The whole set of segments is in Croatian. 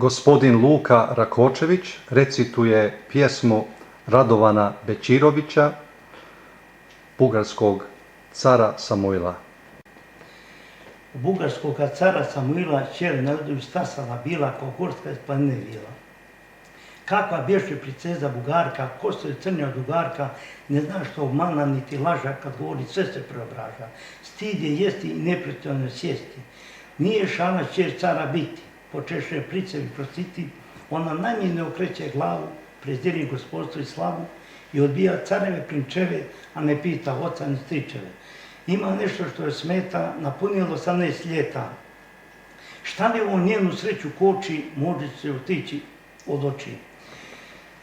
Gospodin Luka Rakočević recituje pjesmu Radovana Bećirovića, bugarskog cara Samuila. Bugarskoga cara Samuila čer narodu stasala bila, kao gorska iz planine vila. Kakva bješe princeza Bugarka, kosto je crnja od ugarka, ne zna što obmana niti laža, kad govori sve se preobraža. Stid je jesti i nepristojno sjesti. Nije šala čer cara biti, počeše pricevi prositi, ona najmanje ne okreće glavu, preziri gospodstvo i slavu i odbija careve prinčeve, a ne pita oca ni stričeve. Ima nešto što je smeta, napunilo 18 ljeta. Šta li on njenu sreću koči, može se otići od oči.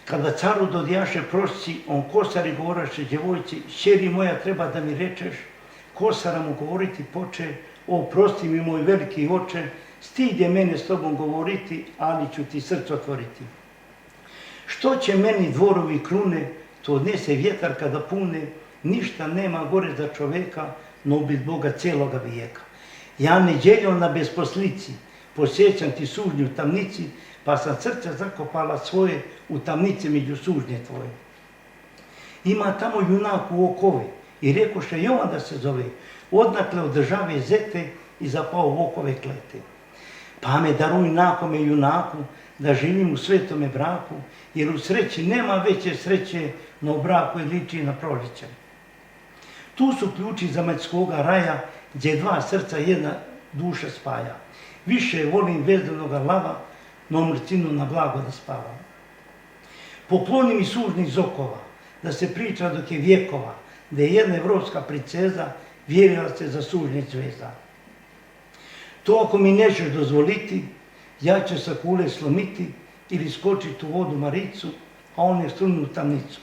Kada caru dodijaše prosci, on kosari govoraše djevojci, šeri moja treba da mi rečeš, kosara mu govoriti poče, oprosti mi moj veliki oče, stid je mene s tobom govoriti, ali ću ti srce otvoriti. Što će meni dvorovi krune, to odnese vjetar kada pune, ništa nema gore za čoveka, no ubit Boga cijeloga vijeka. Ja neđeljom na besposlici, posjećam ti sužnju u tamnici, pa sam srce zakopala svoje u tamnici među sužnje tvoje. Ima tamo junak u okove i rekoše Jovan da se zove, odnakle od države zete i zapao u okove klete. Pa me daruj nakome junaku, da živim u svetome braku, jer u sreći nema veće sreće, no u braku je liči na proljeće. Tu su ključi zemaljskoga raja, gdje dva srca jedna duša spaja. Više volim vezdanoga lava, no mrcinu na blago da spava. Pokloni mi sužnih zokova, da se priča dok je vjekova, da je jedna evropska princeza vjerila se za sužnje zvezda. To ako mi nećeš dozvoliti, ja ću sa kule slomiti ili skočiti u vodu Maricu, a on je strunu u tamnicu.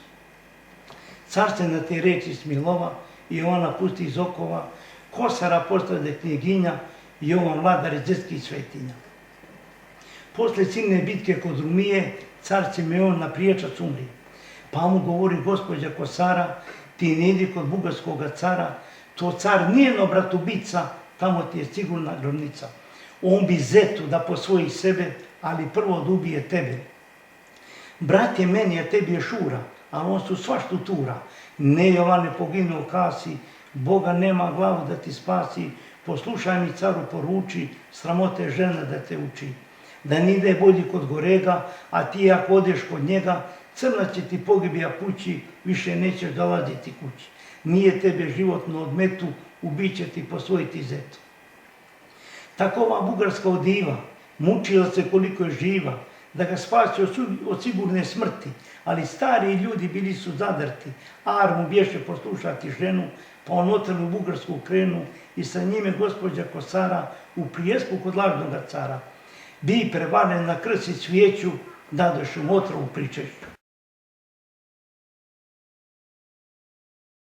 Car se na te reči smilova i ona pusti iz okova, kosara postade knjeginja i on vladar zetskih svetinja. Posle silne bitke kod Rumije, car Simeon na priječac umri. Pa mu govori gospođa kosara, ti ne idi kod bugarskoga cara, to car nije no bratubica, tamo ti je sigurna grobnica. On bi zetu da posvoji sebe, ali prvo da ubije tebe. Brat je meni, a tebi je šura, ali on su svaštu tura. Ne Jovane poginuo kasi, Boga nema glavu da ti spasi, poslušaj mi caru poruči, sramote žena da te uči. Da ne ide bolji kod gorega, a ti ako odeš kod njega, crna će ti pogibija kući, više nećeš dolaziti kući. Nije tebe životno odmetu, ubit će ti posvojiti zetu. Takova bugarska odiva, mučila se koliko je živa, da ga spasi od sigurne smrti, ali stari ljudi bili su zadrti, ar mu bješe poslušati ženu, pa on otrnu u Bugarsku krenu i sa njime gospođa kosara u prijesku kod lažnoga cara. Bi prevalen na krst i cvijeću, dadoše mu otrovu pričešću.